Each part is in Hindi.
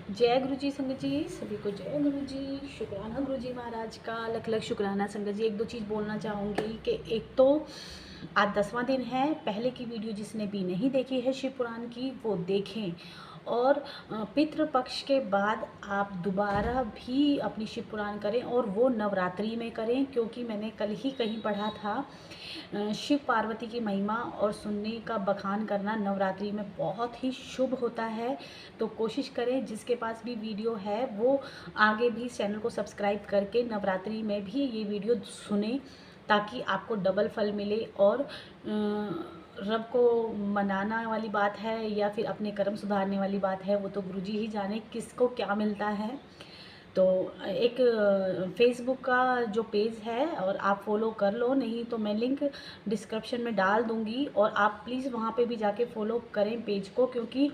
जय गुरु जी संगत जी, सभी को जय गुरु जी। शुक्राना गुरु जी महाराज का, लख लख शुक्राना संगत जी। एक दो चीज़ बोलना चाहूँगी कि एक तो आज 10वां दिन है। पहले की वीडियो जिसने भी नहीं देखी है शिव पुराण की वो देखें, और पितृपक्ष के बाद आप दोबारा भी अपनी शिव पुराण करें, और वो नवरात्रि में करें, क्योंकि मैंने कल ही कहीं पढ़ा था शिव पार्वती की महिमा और सुनने का बखान करना नवरात्रि में बहुत ही शुभ होता है। तो कोशिश करें जिसके पास भी वीडियो है वो आगे भी चैनल को सब्सक्राइब करके नवरात्रि में भी ये वीडियो सुने, ताकि आपको डबल फल मिले। और रब को मनाना वाली बात है या फिर अपने कर्म सुधारने वाली बात है, वो तो गुरुजी ही जाने किसको क्या मिलता है। तो एक फेसबुक का जो पेज है और आप फॉलो कर लो, नहीं तो मैं लिंक डिस्क्रिप्शन में डाल दूँगी, और आप प्लीज़ वहाँ पे भी जाके फॉलो करें पेज को, क्योंकि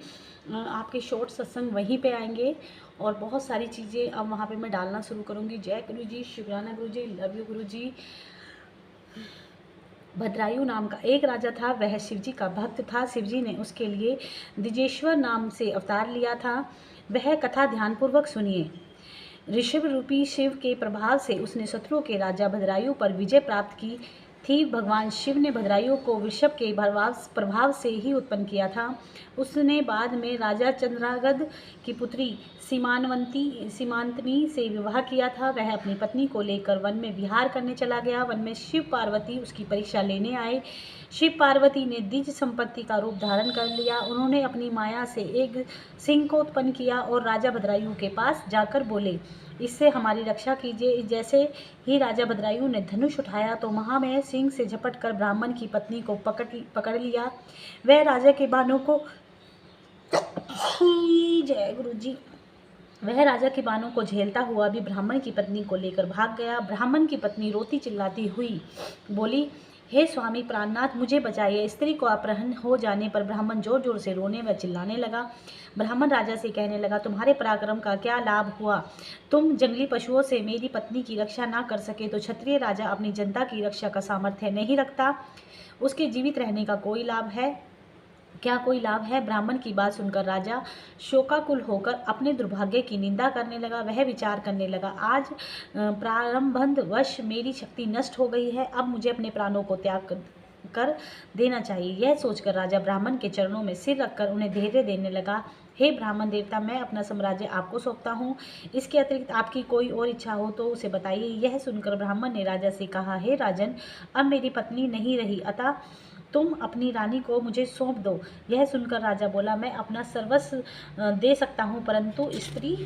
आपके शॉर्ट सत्संग वहीं पे आएंगे और बहुत सारी चीज़ें अब वहाँ पे मैं डालना शुरू करूँगी। जय गुरु जी, शुक्राना गुरु जी, लव यू गुरु जी। भद्रायु नाम का एक राजा था, वह शिवजी का भक्त था। शिवजी ने उसके लिए द्विजेश्वर नाम से अवतार लिया था। वह कथा ध्यानपूर्वक सुनिए। ऋषभ रूपी शिव के प्रभाव से उसने शत्रुओं के राजा भद्रायु पर विजय प्राप्त की थी। भगवान शिव ने भद्रायु को वृषभ के प्रभाव से ही उत्पन्न किया था। उसने बाद में राजा चंद्रागद की पुत्री सीमांतनी से विवाह किया था। वह अपनी पत्नी को लेकर वन में विहार करने चला गया। वन में शिव पार्वती उसकी परीक्षा लेने आए। शिव पार्वती ने द्विज संपत्ति का रूप धारण कर लिया। उन्होंने अपनी माया से एक सिंह को उत्पन्न किया और राजा भद्रायु के पास जाकर बोले, इससे हमारी रक्षा कीजिए। जैसे ही राजा भद्रायु ने धनुष उठाया तो महामय सिंह से झपट कर ब्राह्मण की पत्नी को पकड़ लिया। वह राजा के बाणों को जय गुरु जी, वह राजा के बाणों को झेलता हुआ भी ब्राह्मण की पत्नी को लेकर भाग गया। ब्राह्मण की पत्नी रोती चिल्लाती हुई बोली, हे स्वामी प्राणनाथ, मुझे बचाइए। स्त्री को अपहरण हो जाने पर ब्राह्मण जोर जोर से रोने व चिल्लाने लगा। ब्राह्मण राजा से कहने लगा, तुम्हारे पराक्रम का क्या लाभ हुआ? तुम जंगली पशुओं से मेरी पत्नी की रक्षा ना कर सके तो क्षत्रिय राजा अपनी जनता की रक्षा का सामर्थ्य नहीं रखता। उसके जीवित रहने का कोई लाभ है क्या? कोई लाभ है? ब्राह्मण की बात सुनकर राजा शोकाकुल होकर अपने दुर्भाग्य की निंदा करने लगा। वह विचार करने लगा, आज प्रारंभवश मेरी शक्ति नष्ट हो गई है, अब मुझे अपने प्राणों को त्याग कर देना चाहिए। यह सोचकर राजा ब्राह्मण के चरणों में सिर रखकर उन्हें धैर्य देने लगा। हे ब्राह्मण देवता, मैं अपना साम्राज्य आपको सौंपता हूँ। इसके अतिरिक्त आपकी कोई और इच्छा हो तो उसे बताइए। यह सुनकर ब्राह्मण ने राजा से कहा, हे राजन, अब मेरी पत्नी नहीं रही, अतः तुम अपनी रानी को मुझे सौंप दो। यह सुनकर राजा बोला, मैं अपना सर्वस्व दे सकता हूँ, परंतु स्त्री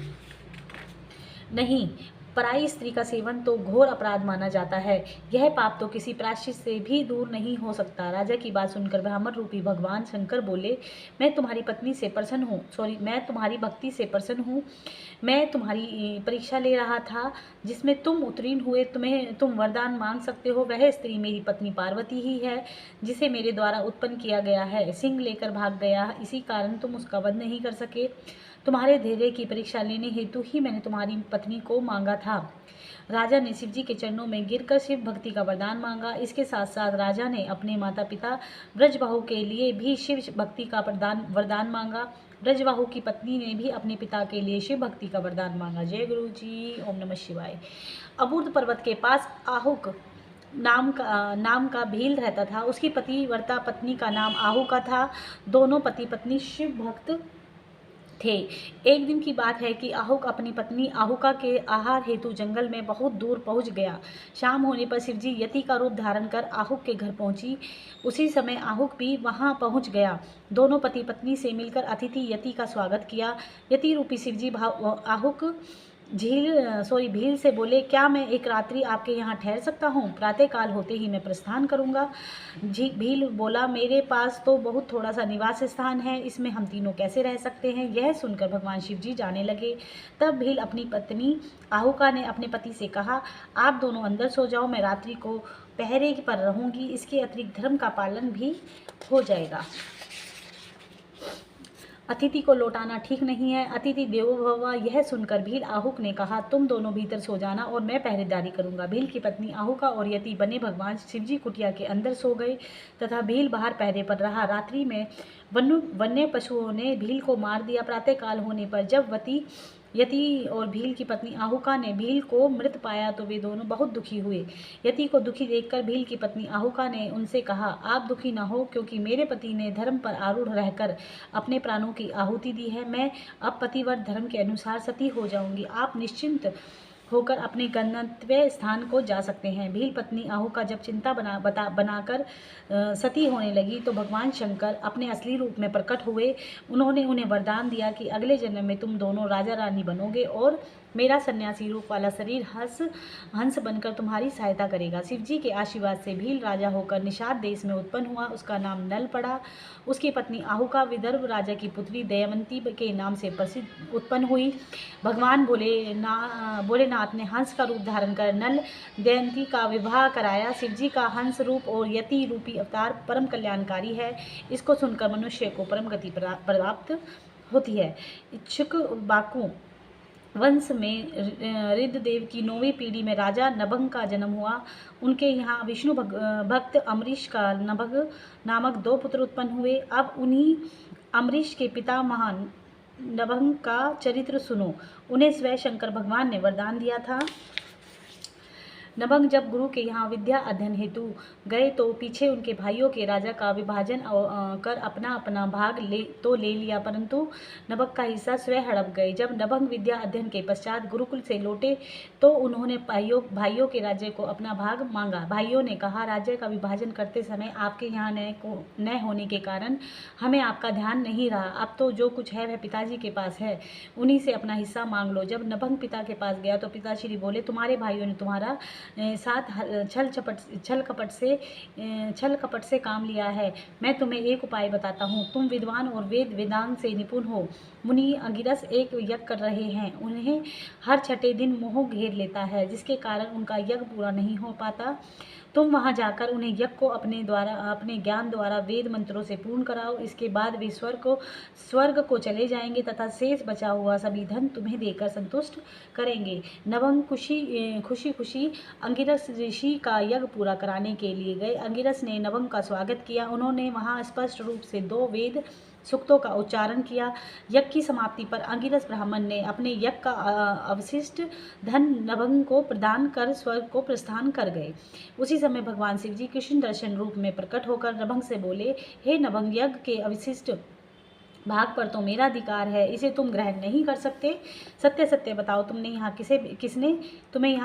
नहीं। पराई स्त्री का सेवन तो घोर अपराध माना जाता है। यह पाप तो किसी प्रायश्चित से भी दूर नहीं हो सकता। राजा की बात सुनकर ब्राह्मण रूपी भगवान शंकर बोले, मैं तुम्हारी भक्ति से प्रसन्न हूँ। मैं तुम्हारी परीक्षा ले रहा था जिसमें तुम उत्तीर्ण हुए। तुम वरदान मांग सकते हो। वह स्त्री मेरी पत्नी पार्वती ही है, जिसे मेरे द्वारा उत्पन्न किया गया है। सिंह लेकर भाग गया, इसी कारण तुम उसका वध नहीं कर सके। तुम्हारे धैर्य की परीक्षा लेने हेतु ही मैंने तुम्हारी पत्नी को मांगा था। राजा ने शिवजी के चरणों में गिरकर शिव भक्ति का वरदान मांगा। इसके साथ साथ राजा ने अपने माता पिता ब्रजबाहु के लिए भी शिव भक्ति का वरदान मांगा। ब्रजबाहु की पत्नी ने भी अपने पिता के लिए शिव भक्ति का वरदान मांगा। जय गुरु जी, ओम नमः शिवाय। अबूर्द पर्वत के पास आहुक नाम का भील रहता था। उसकी पतिव्रता पत्नी का नाम आहुका था। दोनों पति पत्नी शिव भक्त थे। एक दिन की बात है कि आहुक अपनी पत्नी आहुका के आहार हेतु जंगल में बहुत दूर पहुंच गया। शाम होने पर शिवजी यति का रूप धारण कर आहुक के घर पहुंची। उसी समय आहुक भी वहां पहुंच गया। दोनों पति पत्नी से मिलकर अतिथि यति का स्वागत किया। यति रूपी शिवजी आहुक भील से बोले, क्या मैं एक रात्रि आपके यहाँ ठहर सकता हूँ? प्रातःकाल होते ही मैं प्रस्थान करूँगा। भील बोला, मेरे पास तो बहुत थोड़ा सा निवास स्थान है, इसमें हम तीनों कैसे रह सकते हैं? यह सुनकर भगवान शिव जी जाने लगे। तब भील अपनी पत्नी आहुका ने अपने पति से कहा, आप दोनों अंदर सो जाओ, मैं रात्रि को पहरे पर रहूँगी। इसके अतिरिक्त धर्म का पालन भी हो जाएगा। अतिथि को लौटाना ठीक नहीं है। अतिथि देवो भव। यह सुनकर भील आहुक ने कहा, तुम दोनों भीतर सो जाना और मैं पहरेदारी करूंगा। भील की पत्नी आहुका और यति बने भगवान शिवजी कुटिया के अंदर सो गए तथा भील बाहर पहरे पर रहा। रात्रि में वन्य पशुओं ने भील को मार दिया। प्रातःकाल होने पर जब यति और भील की पत्नी आहुका ने भील को मृत पाया तो वे दोनों बहुत दुखी हुए। यति को दुखी देखकर भील की पत्नी आहुका ने उनसे कहा, आप दुखी न हो, क्योंकि मेरे पति ने धर्म पर आरूढ़ रहकर अपने प्राणों की आहुति दी है। मैं अब पतिव्रत धर्म के अनुसार सती हो जाऊंगी। आप निश्चिंत होकर अपने गंतव्य स्थान को जा सकते हैं। भील पत्नी आहुका जब चिंता बनाकर सती होने लगी तो भगवान शंकर अपने असली रूप में प्रकट हुए। उन्होंने उन्हें वरदान दिया कि अगले जन्म में तुम दोनों राजा रानी बनोगे और मेरा सन्यासी रूप वाला शरीर हंस बनकर तुम्हारी सहायता करेगा। शिवजी के आशीर्वाद से भील राजा होकर निषाद देश में उत्पन्न हुआ। उसका नाम नल पड़ा। उसकी पत्नी आहुका विदर्भ राजा की पुत्री दमयंती के नाम से प्रसिद्ध उत्पन्न हुई। भगवान भोलेनाथ ने हंस का रूप धारण कर नल दमयंती का विवाह कराया। शिवजी का हंस रूप और यति रूपी अवतार परम कल्याणकारी है। इसको सुनकर मनुष्य को परम गति प्राप्त होती है। इच्छुक बाकू वंश में ऋद्धदेव की 9वीं पीढ़ी में राजा नभंग का जन्म हुआ। उनके यहाँ विष्णु भक्त अम्बरीश का नभग नामक 2 पुत्र उत्पन्न हुए। अब उन्हीं अम्बरीश के पिता महान नभंग का चरित्र सुनो। उन्हें स्वयं शंकर भगवान ने वरदान दिया था। नभंग जब गुरु के यहाँ विद्या अध्ययन हेतु गए तो पीछे उनके भाइयों के राजा का विभाजन कर अपना अपना भाग ले लिया, परंतु नभंग का हिस्सा स्वयं हड़प गए। जब नभंग विद्या अध्ययन के पश्चात गुरुकुल से लौटे तो उन्होंने भाइयों के राज्य को अपना भाग मांगा। भाइयों ने कहा, राज्य का विभाजन करते समय आपके यहाँ न होने के कारण हमें आपका ध्यान नहीं रहा। अब तो जो कुछ है वह पिताजी के पास है, उन्हीं से अपना हिस्सा मांग लो। जब नभंग पिता के पास गया तो पिताश्री बोले, तुम्हारे भाइयों ने तुम्हारा साथ छल कपट से काम लिया है। मैं तुम्हें एक उपाय बताता हूँ। तुम विद्वान और वेद वेदांग से निपुण हो। मुनि अंगिरस एक यज्ञ कर रहे हैं। उन्हें हर छठे दिन मोह घेर लेता है, जिसके कारण उनका यज्ञ पूरा नहीं हो पाता। तुम वहां जाकर उन्हें यज्ञ को अपने ज्ञान द्वारा वेद मंत्रों से पूर्ण कराओ। इसके बाद वे स्वर्ग को चले जाएंगे तथा शेष बचा हुआ सभी धन तुम्हें देकर संतुष्ट करेंगे। नभंग खुशी अंगिरस ऋषि का यज्ञ पूरा कराने के लिए गए। अंगिरस ने नभंग का स्वागत किया। उन्होंने वहां स्पष्ट रूप से 2 वेद सूक्तों का उच्चारण किया। यज्ञ की समाप्ति पर अंगिरस ब्राह्मण ने अपने यज्ञ का अवशिष्ट धन नभंग को प्रदान कर स्वर्ग को प्रस्थान कर गए। उसी समय भगवान शिवजी कृष्ण दर्शन रूप में प्रकट होकर नभंग से बोले, हे नभंग, यज्ञ के अवशिष्ट भाग पर तो मेरा अधिकार है, इसे तुम ग्रहण नहीं कर सकते। सत्य सत्य बताओ, तुम्हें यहाँ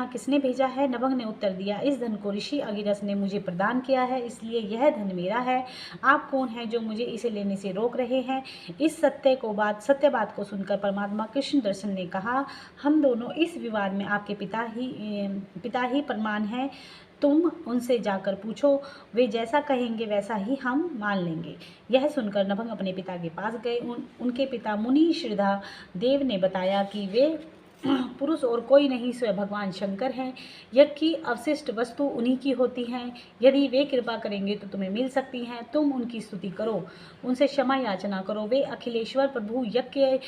किसने भेजा है? नभंग ने उत्तर दिया, इस धन को ऋषि अंगिरस ने मुझे प्रदान किया है, इसलिए यह धन मेरा है। आप कौन हैं जो मुझे इसे लेने से रोक रहे हैं? इस सत्य बात को सुनकर परमात्मा कृष्ण दर्शन ने कहा, हम दोनों इस विवाद में आपके पिता ही प्रमाण हैं। तुम उनसे जाकर पूछो, वे जैसा कहेंगे वैसा ही हम मान लेंगे। यह सुनकर नभंग अपने पिता के पास गए। उनके पिता मुनि श्रद्धा देव ने बताया कि वे पुरुष और कोई नहीं स्वयं भगवान शंकर हैं। यज्ञ की अवशिष्ट वस्तु उन्हीं की होती हैं। यदि वे कृपा करेंगे तो तुम्हें मिल सकती हैं। तुम उनकी स्तुति करो, उनसे क्षमा याचना करो। वे अखिलेश्वर प्रभु यज्ञ के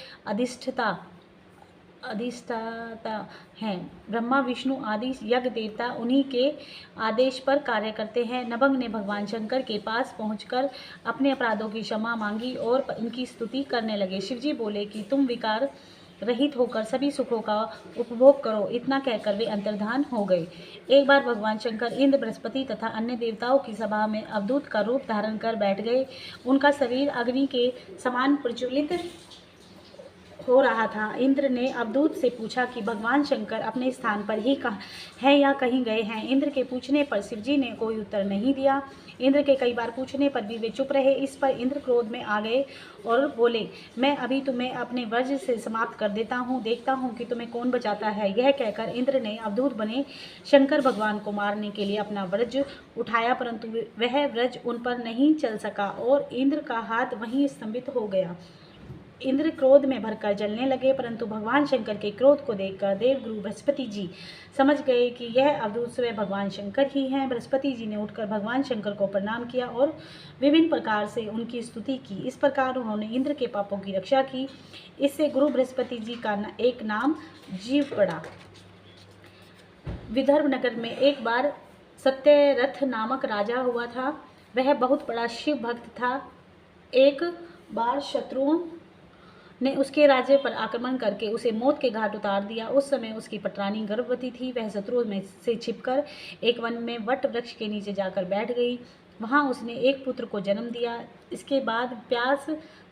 अधिष्ठाता हैं। ब्रह्मा विष्णु आदि यज्ञ देवता उन्हीं के आदेश पर कार्य करते हैं। नभंग ने भगवान शंकर के पास पहुंचकर अपने अपराधों की क्षमा मांगी और इनकी स्तुति करने लगे। शिवजी बोले कि तुम विकार रहित होकर सभी सुखों का उपभोग करो। इतना कहकर वे अंतर्धान हो गए। एक बार भगवान शंकर इंद्र, बृहस्पति तथा अन्य देवताओं की सभा में अवधूत का रूप धारण कर बैठ गए। उनका शरीर अग्नि के समान प्रज्वलित हो रहा था। इंद्र ने अवधूत से पूछा कि भगवान शंकर अपने स्थान पर ही है या कहीं गए हैं। इंद्र के पूछने पर शिवजी ने कोई उत्तर नहीं दिया। इंद्र के कई बार पूछने पर भी वे चुप रहे। इस पर इंद्र क्रोध में आ गए और बोले, मैं अभी तुम्हें अपने वज्र से समाप्त कर देता हूँ, देखता हूँ कि तुम्हें कौन बचाता है। यह कहकर इंद्र ने अवधूत बने शंकर भगवान को मारने के लिए अपना वज्र उठाया, परंतु वह वज्र उन पर नहीं चल सका और इंद्र का हाथ वहीं स्तंभित हो गया। इंद्र क्रोध में भरकर जलने लगे, परंतु भगवान शंकर के क्रोध को देखकर देवगुरु बृहस्पति जी समझ गए कि यह अवधूत स्वयं भगवान शंकर ही हैं। बृहस्पति जी ने उठकर भगवान शंकर को प्रणाम किया और विभिन्न प्रकार से उनकी स्तुति की। इस प्रकार उन्होंने इंद्र के पापों की रक्षा की। इससे गुरु बृहस्पति जी का एक नाम जीव पड़ा। विदर्भ नगर में एक बार सत्यरथ नामक राजा हुआ था। वह बहुत बड़ा शिव भक्त था। एक बार शत्रुओं ने उसके राज्य पर आक्रमण करके उसे मौत के घाट उतार दिया। उस समय उसकी पटरानी गर्भवती थी। वह शत्रुओं में से छिपकर एक वन में वट वृक्ष के नीचे जाकर बैठ गई। वहां उसने एक पुत्र को जन्म दिया। इसके बाद प्यास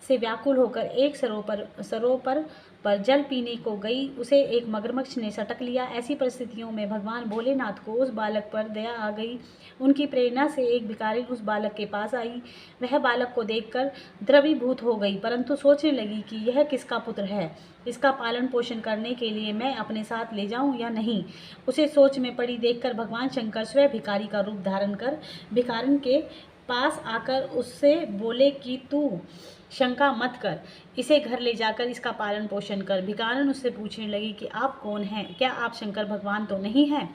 से व्याकुल होकर एक सरोवर पर जल पीने को गई। उसे एक मगरमच्छ ने सटक लिया। ऐसी परिस्थितियों में भगवान भोलेनाथ को उस बालक पर दया आ गई। उनकी प्रेरणा से एक भिखारिन उस बालक के पास आई। वह बालक को देखकर द्रवीभूत हो गई, परंतु सोचने लगी कि यह किसका पुत्र है, इसका पालन पोषण करने के लिए मैं अपने साथ ले जाऊं या नहीं। उसे सोच में पड़ी देखकर भगवान शंकर स्वयं भिखारी का रूप धारण कर भिखारिन के पास आकर उससे बोले कि तू शंका मत कर, इसे घर ले जाकर इसका पालन पोषण कर। भिखारिन उससे पूछने लगी कि आप कौन हैं? क्या आप शंकर भगवान तो नहीं हैं?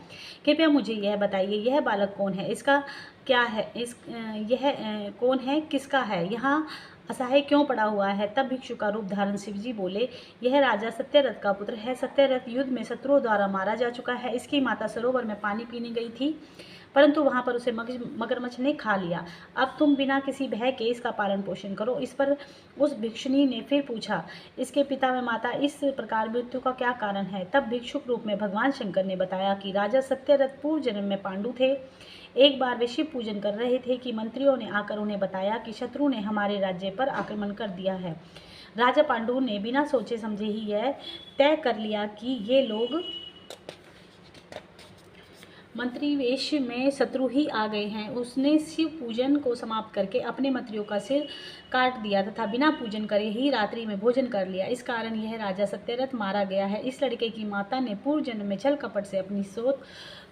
कृपया मुझे यह बताइए, यह बालक कौन है, इसका क्या है, यह कौन है, किसका है, यहाँ असहाय क्यों पड़ा हुआ है? तब भिक्षु का रूप धारण शिवजी बोले, यह राजा सत्यरथ का पुत्र है। सत्यरथ युद्ध में शत्रुओं द्वारा मारा जा चुका है। इसकी माता सरोवर में पानी पीने गई थी, परंतु वहां पर उसे मगरमच्छ ने खा लिया। अब तुम बिना किसी भय के इसका पालन पोषण करो। इस पर उस भिक्षुणी ने फिर पूछा, इसके पिता व माता इस प्रकार मृत्यु का क्या कारण है? तब भिक्षुक रूप में भगवान शंकर ने बताया कि राजा सत्यरथ पूर्व जन्म में पांडु थे। एक बार वे शिव पूजन कर रहे थे कि मंत्रियों ने आकर उन्हें बताया कि शत्रु ने हमारे राज्य पर आक्रमण कर दिया है। राजा पांडु ने बिना सोचे समझे ही यह तय कर लिया कि ये लोग मंत्री वेश में शत्रु ही आ गए हैं। उसने शिव पूजन को समाप्त करके अपने मंत्रियों का सिर काट दिया तथा बिना पूजन करे ही रात्रि में भोजन कर लिया। इस कारण यह राजा सत्यरथ मारा गया है। इस लड़के की माता ने पूर्व जन्म में छल कपट से अपनी सोत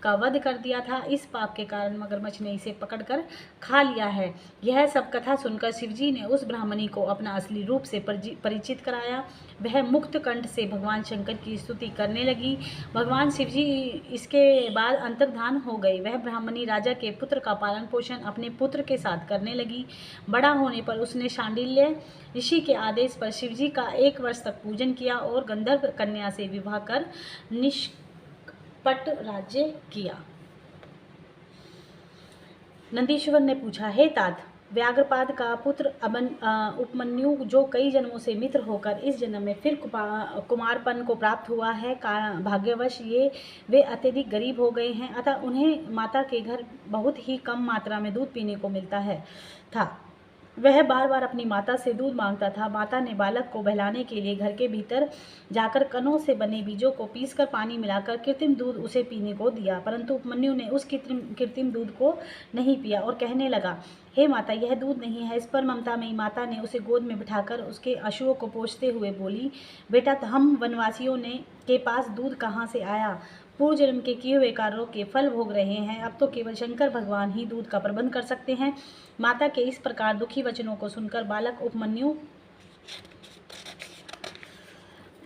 का वध कर दिया था। इस पाप के कारण मगरमच्छ ने इसे पकड़कर खा लिया है। यह सब कथा सुनकर शिवजी ने उस ब्राह्मणी को अपना असली रूप से परिचित कराया। वह मुक्त कंठ से भगवान शंकर की स्तुति करने लगी। भगवान शिवजी इसके बाद अंतर्धान हो गए। वह ब्राह्मणी राजा के पुत्र का पालन पोषण अपने पुत्र के साथ करने लगी। बड़ा होने पर उसने शांडिल्य ऋषि के आदेश पर शिवजी का 1 वर्ष तक पूजन किया और गंधर्व कन्या से विवाह कर निष्कपट राज्य किया। नंदीश्वर ने पूछा, हे तात, व्याघ्रपाद का पुत्र उपमन्यु जो कई जन्मों से मित्र होकर इस जन्म में फिर कुमारपन को प्राप्त हुआ है, भाग्यवश वे अत्यधिक गरीब हो गए हैं, अतः उन्हें माता के घर बहुत ही कम मात्रा में दूध पीने को मिलता था। वह बार बार अपनी माता से दूध मांगता था। माता ने बालक को बहलाने के लिए घर के भीतर जाकर कनों से बने बीजों को पीसकर पानी मिलाकर कृत्रिम दूध उसे पीने को दिया, परंतु उपमन्यु ने उस कृत्रिम दूध को नहीं पिया और कहने लगा, हे माता, यह दूध नहीं है। इस पर ममता में माता ने उसे गोद में बिठाकर उसके अश्वों को पोंछते हुए बोली, बेटा, हम वनवासियों के पास दूध कहाँ से आया? पूर्व जन्म के किए हुए कार्यों के फल भोग रहे हैं। अब तो केवल शंकर भगवान ही दूध का प्रबंध कर सकते हैं। माता के इस प्रकार दुखी वचनों को सुनकर बालक उपमन्यु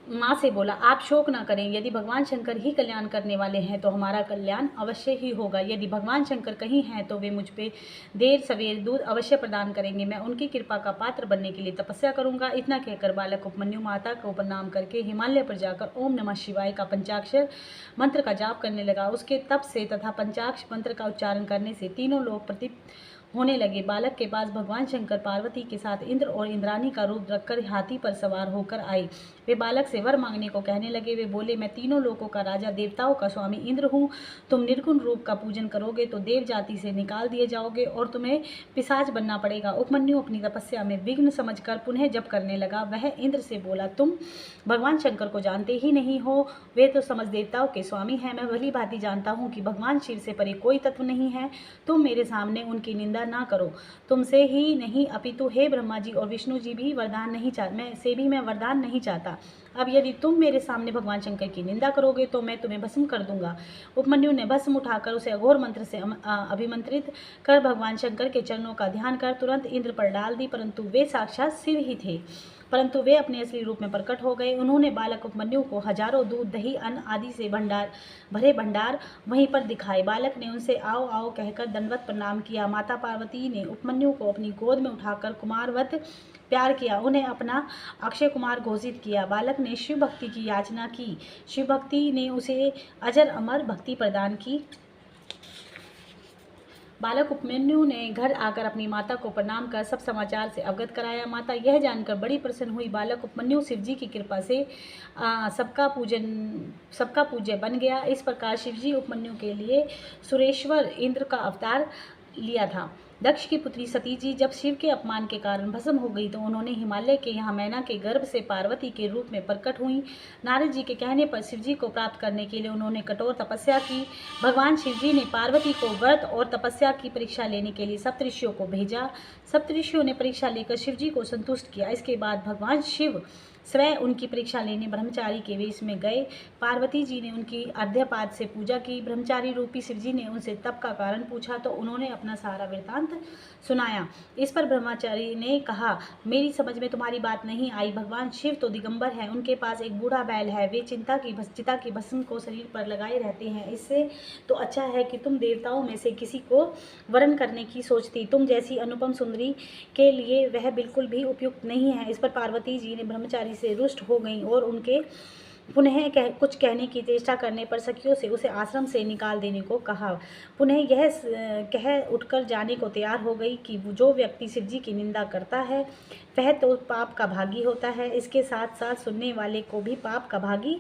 माँ से बोला, आप शोक न करें। यदि भगवान शंकर ही कल्याण करने वाले हैं तो हमारा कल्याण अवश्य ही होगा। यदि भगवान शंकर कहीं हैं तो वे मुझ पे देर सवेर दूध अवश्य प्रदान करेंगे। मैं उनकी कृपा का पात्र बनने के लिए तपस्या करूंगा। इतना कहकर बालक उपमन्यु माता को प्रणाम करके हिमालय पर जाकर ओम नमः शिवाय का पंचाक्षर मंत्र का जाप करने लगा। उसके तप से तथा पंचाक्षर मंत्र का उच्चारण करने से तीनों लोग प्रदीप्त होने लगे। बालक के पास भगवान शंकर पार्वती के साथ इंद्र और इंद्राणी का रूप रखकर हाथी पर सवार होकर आए। वे बालक से वर मांगने को कहने लगे। वे बोले, मैं तीनों लोकों का राजा, देवताओं का स्वामी इंद्र हूँ। तुम निर्गुण रूप का पूजन करोगे तो देव जाति से निकाल दिए जाओगे और तुम्हें पिशाच बनना पड़ेगा। उपमन्यु अपनी तपस्या में विघ्न समझकर पुनः जप करने लगा। वह इंद्र से बोला, तुम भगवान शंकर को जानते ही नहीं हो। वे तो समस्त देवताओं के स्वामी हैं। मैं भली भांति जानता हूँ कि भगवान शिव से परे कोई तत्व नहीं है। तुम मेरे सामने उनकी निंदा ना करो। तुमसे ही नहीं अपितु हे ब्रह्मा जी और विष्णु जी भी मैं वरदान नहीं चाहता। अब यदि तुम मेरे सामने भगवान शंकर की निंदा करोगे तो मैं तुम्हें भस्म कर दूंगा। उपमन्यु ने भस्म उठाकर उसे अघोर मंत्र से अभिमंत्रित कर भगवान शंकर के चरणों का ध्यान कर तुरंत इंद्र पर डाल दी, परंतु वे साक्षात शिव ही थे। परंतु वे अपने असली रूप में प्रकट हो गए। उन्होंने बालक उपमन्यु को हजारों दूध, दही, अन्न आदि से भरे भंडार वहीं पर दिखाए। बालक ने उनसे आओ आओ कहकर दंडवत प्रणाम किया। माता पार्वती ने उपमन्यु को अपनी गोद में उठाकर कुमारवत प्यार किया, उन्हें अपना अक्षय कुमार घोषित किया। बालक ने शिव भक्ति की याचना की। शिव भक्ति ने उसे अजर अमर भक्ति प्रदान की। बालक उपमन्यु ने घर आकर अपनी माता को प्रणाम कर सब समाचार से अवगत कराया। माता यह जानकर बड़ी प्रसन्न हुई। बालक उपमन्यु शिवजी की कृपा से सबका पूज्य बन गया। इस प्रकार शिवजी उपमन्यु के लिए सुरेश्वर इंद्र का अवतार लिया था। दक्ष की पुत्री सती जी जब शिव के अपमान के कारण भस्म हो गई तो उन्होंने हिमालय के यहाँ मैना के गर्भ से पार्वती के रूप में प्रकट हुई। नारद जी के कहने पर शिवजी को प्राप्त करने के लिए उन्होंने कठोर तपस्या की। भगवान शिवजी ने पार्वती को व्रत और तपस्या की परीक्षा लेने के लिए सप्तऋषियों को भेजा। सप्तऋषियों ने परीक्षा लेकर शिवजी को संतुष्ट किया। इसके बाद भगवान शिव स्वयं उनकी परीक्षा लेने ब्रह्मचारी के वेश में गए। पार्वती जी ने उनकी अर्घ्यपाद से पूजा की। ब्रह्मचारी रूपी शिवजी ने उनसे तप का कारण पूछा तो उन्होंने अपना सारा वृतांत सुनाया। इस पर ब्रह्मचारी ने कहा, मेरी समझ में तुम्हारी बात नहीं आई। भगवान शिव तो दिगंबर हैं, उनके पास एक बूढ़ा बैल है। वे चिता की भस्म को शरीर पर लगाए रहते हैं। इससे तो अच्छा है कि तुम देवताओं में से किसी को वरण करने की सोचती। तुम जैसी अनुपम सुंदरी के लिए वह बिल्कुल भी उपयुक्त नहीं है। इस पर पार्वती जी ने ब्रह्मचारी से रुष्ट हो गईं और उनके पुनः कुछ कहने की चेष्टा करने पर सखियों से उसे आश्रम से निकाल देने को कहा। पुनः यह कह उठकर जाने को तैयार हो गई कि जो व्यक्ति शिवजी की निंदा करता है वह तो पाप का भागी होता है, इसके साथ साथ सुनने वाले को भी पाप का भागी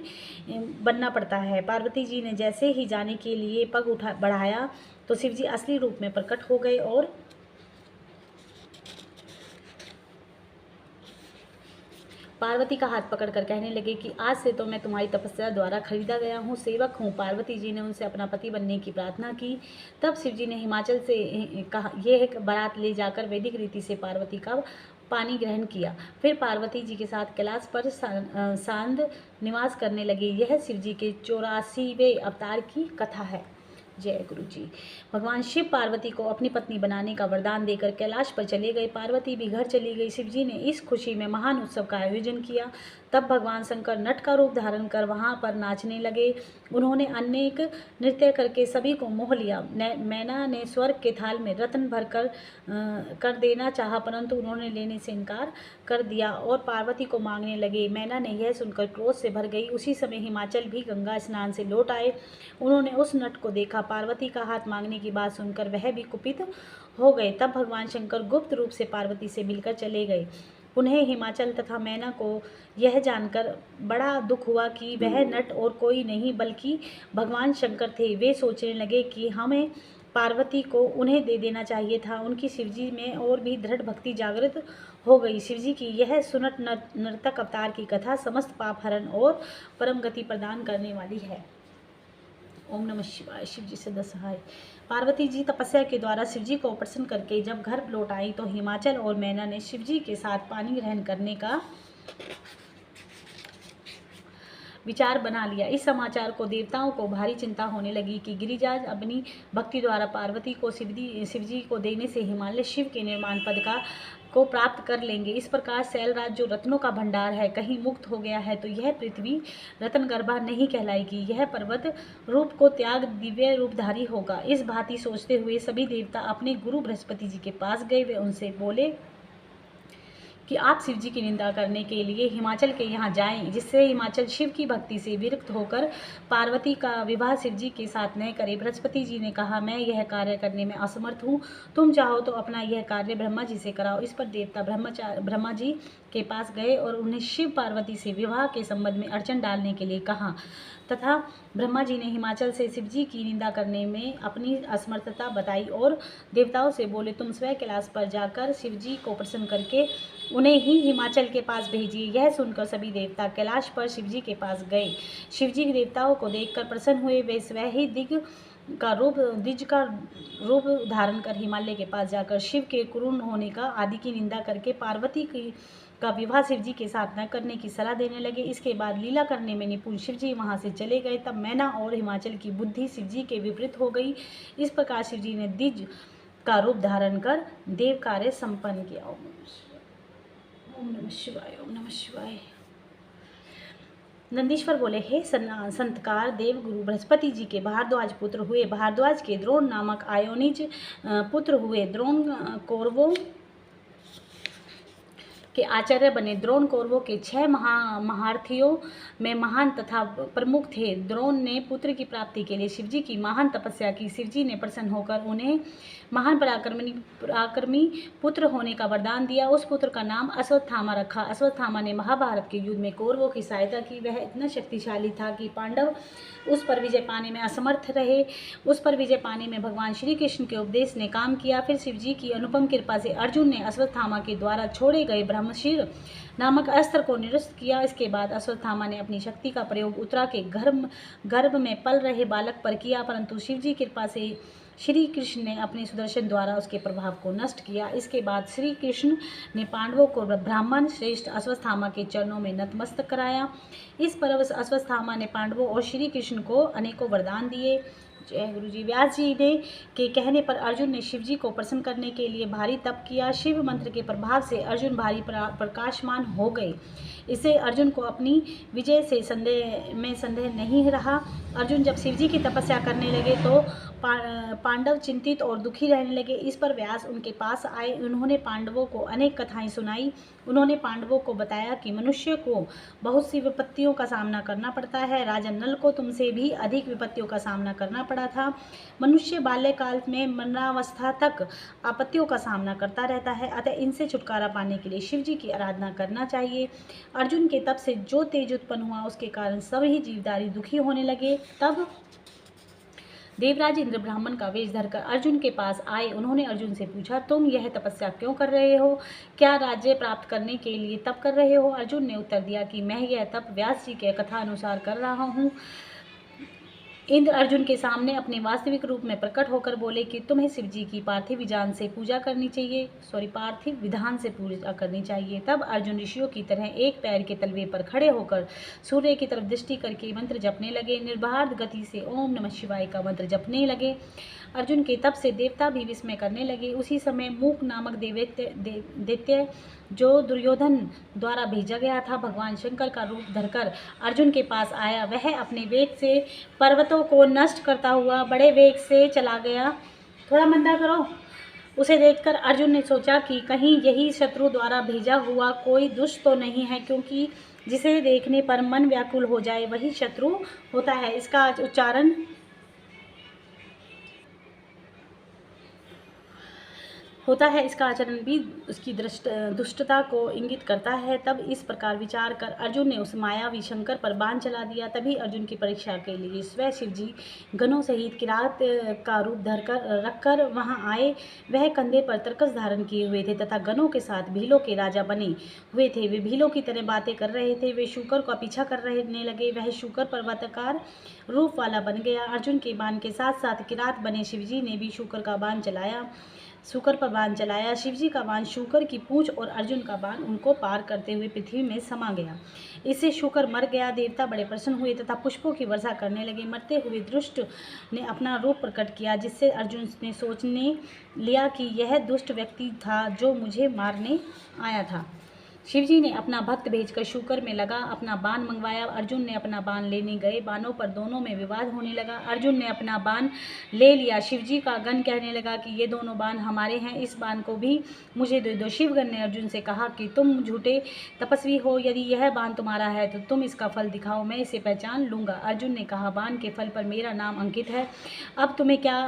बनना पड़ता है। पार्वती जी ने जैसे ही जाने के लिए पग बढ़ाया तो शिवजी असली रूप में प्रकट हो गए और पार्वती का हाथ पकड़कर कहने लगे कि आज से तो मैं तुम्हारी तपस्या द्वारा खरीदा गया हूँ, सेवक हूँ। पार्वती जी ने उनसे अपना पति बनने की प्रार्थना की। तब शिवजी ने हिमाचल से कहा यह एक बारात ले जाकर वैदिक रीति से पार्वती का पानी ग्रहण किया। फिर पार्वती जी के साथ कैलाश पर सांद निवास करने लगे। यह शिवजी के 84वें अवतार की कथा है। जय गुरु जी। भगवान शिव पार्वती को अपनी पत्नी बनाने का वरदान देकर कैलाश पर चले गए। पार्वती भी घर चली गई। शिवजी ने इस खुशी में महान उत्सव का आयोजन किया। तब भगवान शंकर नट का रूप धारण कर वहां पर नाचने लगे। उन्होंने अनेक नृत्य करके सभी को मोह लिया। मैना ने स्वर्ग के थाल में रत्न भर कर देना चाहा, परंतु उन्होंने लेने से इनकार कर दिया और पार्वती को मांगने लगे। मैना ने यह सुनकर क्रोध से भर गई। उसी समय हिमाचल भी गंगा स्नान से लौट आए। उन्होंने उस नट को देखा। पार्वती का हाथ मांगने की बात सुनकर वह भी कुपित हो गए। तब भगवान शंकर गुप्त रूप से पार्वती से मिलकर चले गए। पुनः हिमाचल तथा मैना को यह जानकर बड़ा दुख हुआ कि वह नट और कोई नहीं बल्कि भगवान शंकर थे। वे सोचने लगे कि हमें पार्वती को उन्हें दे देना चाहिए था। उनकी शिवजी में और भी दृढ़ भक्ति जागृत हो गई। शिवजी की यह सुनट नर्तक अवतार की कथा समस्त पाप हरण और परम गति प्रदान करने वाली है। ओम नमः शिवाय। शिवजी से दसहाय। पार्वती जी तपस्या के द्वारा शिवजी को प्रसन्न करके जब घर लौट आई तो हिमाचल और मैना ने शिवजी के साथ पानी ग्रहण करने का विचार बना लिया। इस समाचार को देवताओं को भारी चिंता होने लगी कि गिरिराज अपनी भक्ति द्वारा पार्वती को शिवजी को देने से हिमालय शिव के निर्माण पद को प्राप्त कर लेंगे। इस प्रकार शैलराज जो रत्नों का भंडार है कहीं मुक्त हो गया है तो यह पृथ्वी रत्न गर्भा नहीं कहलाएगी। यह पर्वत रूप को त्याग दिव्य रूपधारी होगा। इस भांति सोचते हुए सभी देवता अपने गुरु बृहस्पति जी के पास गए। वे उनसे बोले कि आप शिवजी की निंदा करने के लिए हिमाचल के यहाँ जाएं, जिससे हिमाचल शिव की भक्ति से विरक्त होकर पार्वती का विवाह शिवजी के साथ न करे। बृहस्पति जी ने कहा, मैं यह कार्य करने में असमर्थ हूँ, तुम चाहो तो अपना यह कार्य ब्रह्मा जी से कराओ। इस पर देवता ब्रह्मा जी के पास गए और उन्हें शिव पार्वती से विवाह के संबंध में अड़चन डालने के लिए कहा तथा ब्रह्मा जी ने हिमाचल से शिवजी की निंदा करने में अपनी असमर्थता बताई और देवताओं से बोले, तुम स्वयं कैलाश पर जाकर शिवजी को प्रसन्न करके उन्हें ही हिमाचल के पास भेजिए। यह सुनकर सभी देवता कैलाश पर शिवजी के पास गए। शिवजी के देवताओं को देखकर प्रसन्न हुए। वे स्वयं ही द्विज का रूप धारण कर हिमालय के पास जाकर शिव के क्रूर होने का आदि की निंदा करके पार्वती का विवाह शिवजी के साथ न करने की सलाह देने लगे। इसके बाद लीला करने में निपुण शिवजी वहां से चले गए। तब मैना और हिमाचल की बुद्धि शिवजी के विपरीत हो गई। इस प्रकार शिवजी ने द्विज का रूप धारण कर देव कार्य संपन्न किया। ओम नमः शिवाय, ओम नमः शिवाय। नंदीश्वर बोले, हे संतकार देव गुरु बृहस्पति जी के भारद्वाज पुत्र हुए। भारद्वाज के द्रोण नामक आयोनिज पुत्र हुए। द्रोण कौरवों के आचार्य बने। द्रोण कौरवों के 6 महारथियों में महान तथा प्रमुख थे। द्रोण ने पुत्र की प्राप्ति के लिए शिवजी की महान तपस्या की। शिवजी ने प्रसन्न होकर उन्हें महान पराक्रमी पुत्र होने का वरदान दिया। उस पुत्र का नाम अश्वत्थामा रखा। अश्वत्थामा ने महाभारत के युद्ध में कौरवों की सहायता की। वह इतना शक्तिशाली था कि पांडव उस पर विजय पाने में असमर्थ रहे। उस पर विजय पाने में भगवान श्री कृष्ण के उपदेश ने काम किया। फिर शिवजी की अनुपम कृपा से अर्जुन ने अश्वत्थामा के द्वारा छोड़े गए ब्रह्मशीर नामक अस्त्र को निरस्त किया। इसके बाद अश्वत्थामा ने अपनी शक्ति का प्रयोग उत्तरा के गर्भ में पल रहे बालक पर किया, परंतु शिवजी की कृपा से श्री कृष्ण ने अपने सुदर्शन द्वारा उसके प्रभाव को नष्ट किया। इसके बाद श्री कृष्ण ने पांडवों को ब्राह्मण श्रेष्ठ अश्वत्थामा के चरणों में नतमस्तक कराया। इस पर अश्वत्थामा ने पांडवों और श्री कृष्ण को अनेकों वरदान दिए। जय गुरु जी। व्यास जी ने के कहने पर अर्जुन ने शिव जी को प्रसन्न करने के लिए भारी तप किया। शिव मंत्र के प्रभाव से अर्जुन भारी प्रकाशमान हो गए। इससे अर्जुन को अपनी विजय से संदेह नहीं रहा। अर्जुन जब शिव जी की तपस्या करने लगे तो पांडव चिंतित और दुखी रहने लगे। इस पर व्यास उनके पास आए। उन्होंने पांडवों को अनेक कथाएं सुनाई। उन्होंने पांडवों को बताया कि मनुष्य को बहुत सी विपत्तियों का सामना करना पड़ता है। राजन नल को तुमसे भी अधिक विपत्तियों का सामना करना पड़ा था। मनुष्य बाल्यकाल में मरणावस्था तक आपत्तियों का सामना करता रहता है, अतः इनसे छुटकारा पाने के लिए शिव जी की आराधना करना चाहिए। अर्जुन के तप से जो तेज उत्पन्न हुआ उसके कारण सभी जीवधारी दुखी होने लगे। तब देवराज इंद्र ब्राह्मण का वेश धरकर अर्जुन के पास आए। उन्होंने अर्जुन से पूछा, तुम यह तपस्या क्यों कर रहे हो? क्या राज्य प्राप्त करने के लिए तप कर रहे हो? अर्जुन ने उत्तर दिया कि मैं यह तप व्यास जी के कथा अनुसार कर रहा हूँ। इंद्र अर्जुन के सामने अपने वास्तविक रूप में प्रकट होकर बोले कि तुम्हें शिव जी की पार्थिव विधान से पूजा करनी चाहिए। तब अर्जुन ऋषियों की तरह एक पैर के तलवे पर खड़े होकर सूर्य की तरफ दृष्टि करके मंत्र जपने लगे। निर्बाध गति से ओम नमः शिवाय का मंत्र जपने लगे। अर्जुन के तप से देवता भी विस्मय करने लगे। उसी समय मूक नामक दैत्य जो दुर्योधन द्वारा भेजा गया था, भगवान शंकर का रूप धरकर अर्जुन के पास आया। वह अपने वेग से पर्वतों को नष्ट करता हुआ बड़े वेग से चला गया। थोड़ा मंदा करो। उसे देखकर अर्जुन ने सोचा कि कहीं यही शत्रु द्वारा भेजा हुआ कोई दुष्ट तो नहीं है, क्योंकि जिसे देखने पर मन व्याकुल हो जाए वही शत्रु होता है। इसका आचरण भी उसकी दुष्टता को इंगित करता है। तब इस प्रकार विचार कर अर्जुन ने उस मायावी शंकर पर बाण चला दिया। तभी अर्जुन की परीक्षा के लिए स्वयं शिव जी गणों सहित किरात का रूप रखकर वहां आए। वह कंधे पर तरकस धारण किए हुए थे तथा गणों के साथ भीलों के राजा बने हुए थे। वे भीलों की तरह बातें कर रहे थे। वे शूकर का पीछा कर रहने लगे। वह शूकर पर्वताकार रूप वाला बन गया। अर्जुन के बाण के साथ साथ किरात बने शिवजी ने भी शूकर पर बाण चलाया। शिवजी का बाण शूकर की पूंछ और अर्जुन का बाण उनको पार करते हुए पृथ्वी में समा गया। इससे शूकर मर गया। देवता बड़े प्रसन्न हुए तथा पुष्पों की वर्षा करने लगे। मरते हुए दुष्ट ने अपना रूप प्रकट किया, जिससे अर्जुन ने सोचने लिया कि यह दुष्ट व्यक्ति था जो मुझे मारने आया था। शिवजी ने अपना भक्त भेजकर शूकर में लगा अपना बाण मंगवाया। अर्जुन ने अपना बाण लेने गए। बाणों पर दोनों में विवाद होने लगा। अर्जुन ने अपना बाण ले लिया। शिवजी का गण कहने लगा कि ये दोनों बाण हमारे हैं, इस बाण को भी मुझे दे दो। शिवगण ने अर्जुन से कहा कि तुम झूठे तपस्वी हो, यदि यह बाण तुम्हारा है तो तुम इसका फल दिखाओ, मैं इसे पहचान लूँगा। अर्जुन ने कहा, बाण के फल पर मेरा नाम अंकित है, अब तुम्हें क्या,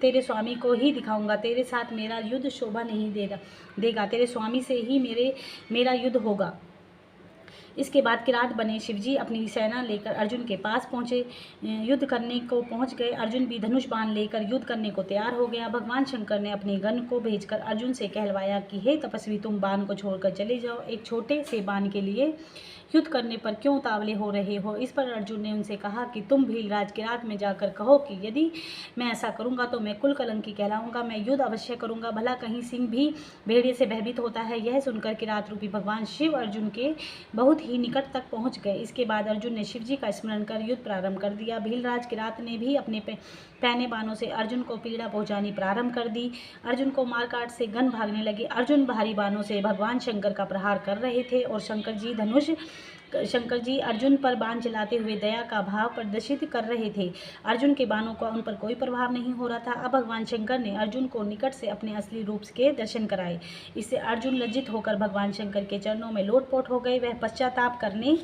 तेरे स्वामी को ही दिखाऊंगा। तेरे साथ मेरा युद्ध शोभा नहीं देगा, तेरे स्वामी से ही मेरा युद्ध होगा। इसके बाद किरात बने शिवजी अपनी सेना लेकर अर्जुन के पास पहुंचे। युद्ध करने को पहुंच गए। अर्जुन भी धनुष बाण लेकर युद्ध करने को तैयार हो गया। भगवान शंकर ने अपने गण को भेजकर अर्जुन से कहलवाया कि हे तपस्वी, तुम बाण को छोड़कर चले जाओ। एक छोटे से बाण के लिए युद्ध करने पर क्यों उतावले हो रहे हो। इस पर अर्जुन ने उनसे कहा कि तुम भीलराज किरात में जाकर कहो कि यदि मैं ऐसा करूंगा तो मैं कुल कलंकी कहलाऊंगा, मैं युद्ध अवश्य करूंगा, भला कहीं सिंह भी भेड़िए से भयभीत होता है। यह सुनकर किरात रूपी भगवान शिव अर्जुन के बहुत ही निकट तक पहुंच गए। इसके बाद अर्जुन ने शिव जी का स्मरण कर युद्ध प्रारंभ कर दिया। भीलराज किरात ने भी अपने पैने बाणों से अर्जुन को पीड़ा पहुंचानी प्रारंभ कर दी। अर्जुन को मार काट से गन भागने लगे। अर्जुन भारी बाणों से भगवान शंकर का प्रहार कर रहे थे और शंकर जी अर्जुन पर बाण चलाते हुए दया का भाव प्रदर्शित कर रहे थे। अर्जुन के बाणों का उन पर कोई प्रभाव नहीं हो रहा था। अब भगवान शंकर ने अर्जुन को निकट से अपने असली रूप के दर्शन कराए। इससे अर्जुन लज्जित होकर भगवान शंकर के चरणों में लोटपोट हो गए। वह पश्चाताप करने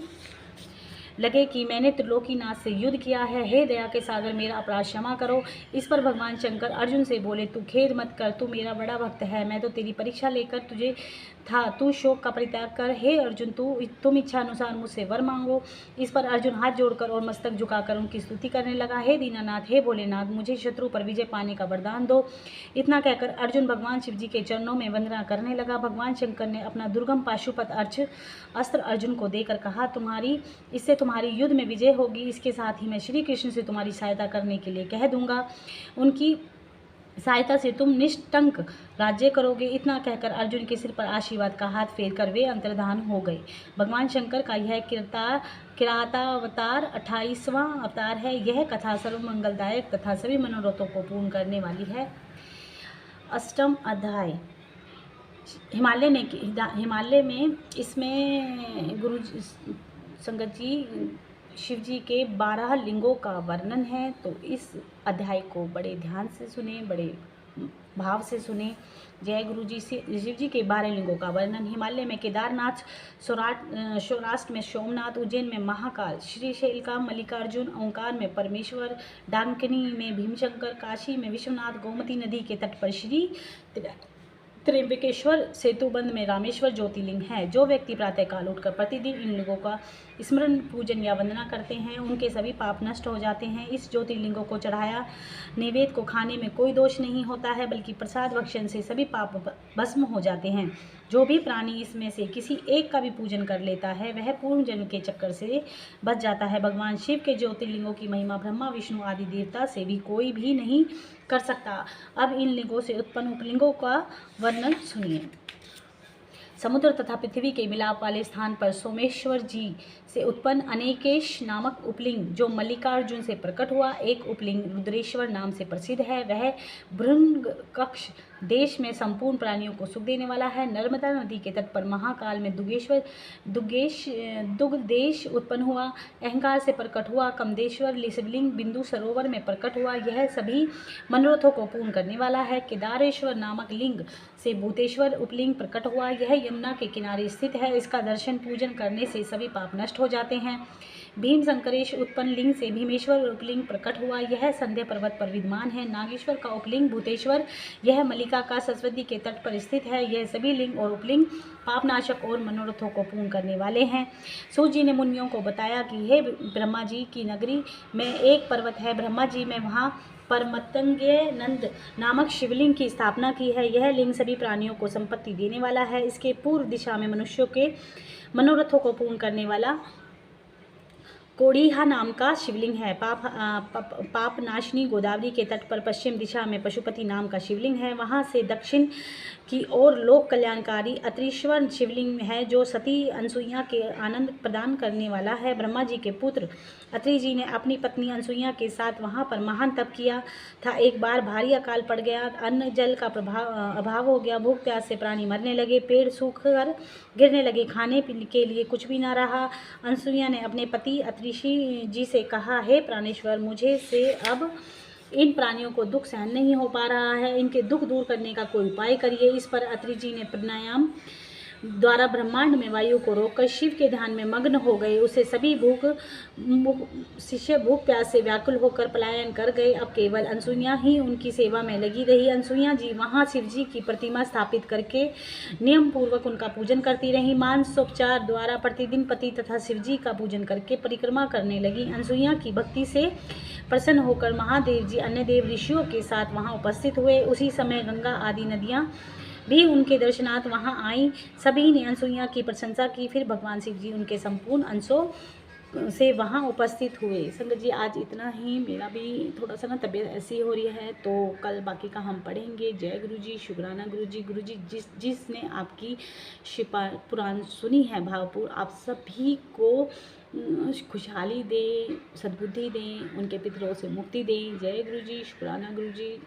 लगे कि मैंने त्रिलोकीनाथ से युद्ध किया है, हे दया के सागर मेरा अपराध क्षमा करो। इस पर भगवान शंकर अर्जुन से बोले, तू खेद मत कर, तू मेरा बड़ा भक्त है, मैं तो तेरी परीक्षा लेकर तुझे था, तू शोक का परित्याग कर। हे अर्जुन, तुम इच्छा अनुसार मुझसे वर मांगो। इस पर अर्जुन हाथ जोड़कर और मस्तक झुकाकर उनकी स्तुति करने लगा। हे दीनानाथ, हे भोलेनाथ, मुझे शत्रु पर विजय पाने का वरदान दो। इतना कहकर अर्जुन भगवान शिव जी के चरणों में वंदना करने लगा। भगवान शंकर ने अपना दुर्गम पाशुपत अस्त्र अर्जुन को देकर कहा, इससे तुम्हारी युद्ध में विजय होगी। इसके साथ ही मैं श्री कृष्ण से तुम्हारी सहायता करने के लिए कह दूंगा, उनकी सहायता से तुम निष्कंटक राज्य करोगे। इतना कहकर अर्जुन के सिर पर आशीर्वाद का हाथ फेरकर वे अंतर्धान हो गए। भगवान शंकर का यह किरातावतार 28वां अवतार है। यह कथा सर्वमंगलदायक तथा सभी मनोरथों को पूर्ण करने वाली है। अष्टम अध्याय। हिमालय में इसमें गुरु संगत जी शिव जी के 12 लिंगों का वर्णन है। तो इस अध्याय को बड़े ध्यान से सुने, बड़े भाव से सुने। जय गुरु जी। शिव जी के 12 लिंगों का वर्णन। हिमालय में केदारनाथ, सौराष्ट्र में सोमनाथ, उज्जैन में महाकाल, श्रीशैल का मल्लिकार्जुन, ओंकार में परमेश्वर, डांकनी में भीमशंकर, काशी में विश्वनाथ, गोमती नदी के तट पर श्री त्र्यंबकेश्वर, सेतुबंध में रामेश्वर ज्योतिर्लिंग है। जो व्यक्ति प्रातःकाल उठकर प्रतिदिन इन लिंगों का स्मरण, पूजन या वंदना करते हैं, उनके सभी पाप नष्ट हो जाते हैं। इस ज्योतिर्लिंगों को चढ़ाया नैवेद्य को खाने में कोई दोष नहीं होता है, बल्कि प्रसाद भक्षण से सभी पाप भस्म हो जाते हैं। जो भी प्राणी इसमें से किसी एक का भी पूजन कर लेता है, वह पूर्ण जन्म के चक्कर से बच जाता है। भगवान शिव के ज्योतिर्लिंगों की महिमा ब्रह्मा, विष्णु आदि देवता से भी कोई भी नहीं कर सकता। अब इन लिंगों से उत्पन्न उपलिंगों का वर्णन सुनिए। समुद्र तथा पृथ्वी के मिलाप वाले स्थान पर सोमेश्वर जी से उत्पन्न अनेकेश नामक उपलिंग, जो मल्लिकार्जुन से प्रकट हुआ। एक उपलिंग रुद्रेश्वर नाम से प्रसिद्ध है। वह भृंगकक्ष देश में संपूर्ण प्राणियों को सुख देने वाला है। नर्मदा नदी के तट पर महाकाल में दुग्धेश उत्पन्न हुआ। अहंकार से प्रकट हुआ। कमदेश्वर शिवलिंग बिंदु सरोवर में प्रकट हुआ। यह सभी मनोरथों को पूर्ण करने वाला है। केदारेश्वर नामक लिंग से भूतेश्वर उपलिंग प्रकट हुआ। यह यमुना के किनारे स्थित है। इसका दर्शन पूजन करने से सभी पाप नष्ट हो जाते हैं। भीम शंकरेश उत्पन्न लिंग से भीमेश्वर उपलिंग प्रकट हुआ। यह संध्या पर्वत पर विद्यमान है। नागेश्वर का उपलिंग भूतेश्वर, यह मल्लिका का सरस्वती के तट पर स्थित है। यह सभी लिंग और उपलिंग पापनाशक और मनोरथों को पूर्ण करने वाले हैं। सूत जी ने मुनियों को बताया कि हे ब्रह्मा जी की नगरी में एक पर्वत है। ब्रह्मा जी में वहाँ परमतंग्यनंद नामक शिवलिंग की स्थापना की है। यह लिंग सभी प्राणियों को संपत्ति देने वाला है। इसके पूर्व दिशा में मनुष्यों के मनोरथों को पूर्ण करने वाला कोड़ीहा नाम का शिवलिंग है। पाप नाशनी गोदावरी के तट पर पश्चिम दिशा में पशुपति नाम का शिवलिंग है। वहाँ से दक्षिण की ओर लोक कल्याणकारी अत्रीश्वर शिवलिंग है, जो सती अनसुईया के आनंद प्रदान करने वाला है। ब्रह्मा जी के पुत्र अत्रि जी ने अपनी पत्नी अनसुईया के साथ वहाँ पर महान तप किया था। एक बार भारी अकाल पड़ गया। अन्न जल का अभाव हो गया। भूख प्यास से प्राणी मरने लगे। पेड़ सूख कर गिरने लगे। खाने के लिए कुछ भी ना रहा। अनसुईया ने अपने पति अत्रिषि जी से कहा, हे प्राणेश्वर, मुझे से अब इन प्राणियों को दुख सहन नहीं हो पा रहा है। इनके दुख दूर करने का कोई उपाय करिए। इस पर अत्रि जी ने प्राणायाम द्वारा ब्रह्मांड में वायु को रोककर शिव के ध्यान में मग्न हो गए। उसे सभी शिष्य भूख प्यास से व्याकुल होकर पलायन कर गए। अब केवल अनसुईया ही उनकी सेवा में लगी रही। अनसुईया जी वहाँ शिव जी की प्रतिमा स्थापित करके नियम पूर्वक उनका पूजन करती रही। मानसोपचार द्वारा प्रतिदिन पति तथा शिव जी का पूजन करके परिक्रमा करने लगी। अनसुईया की भक्ति से प्रसन्न होकर महादेव जी अन्य देव ऋषियों के साथ वहाँ उपस्थित हुए। उसी समय गंगा आदि नदियाँ भी उनके दर्शनार्थ वहाँ आई। सभी ने अनसुईया की प्रशंसा की। फिर भगवान शिव जी उनके संपूर्ण अंशों से वहाँ उपस्थित हुए। संगत जी आज इतना ही। मेरा भी थोड़ा सा ना तबीयत ऐसी हो रही है, तो कल बाकी का हम पढ़ेंगे। जय गुरु जी, शुक्राना गुरु जी। गुरु जी जिसने आपकी शिपा पुराण सुनी है भावपूर्ण, आप सभी को खुशहाली दे, सद्बुद्धि दें, उनके पितरों से मुक्ति दें। जय गुरु जी, शुक्राना गुरु जी।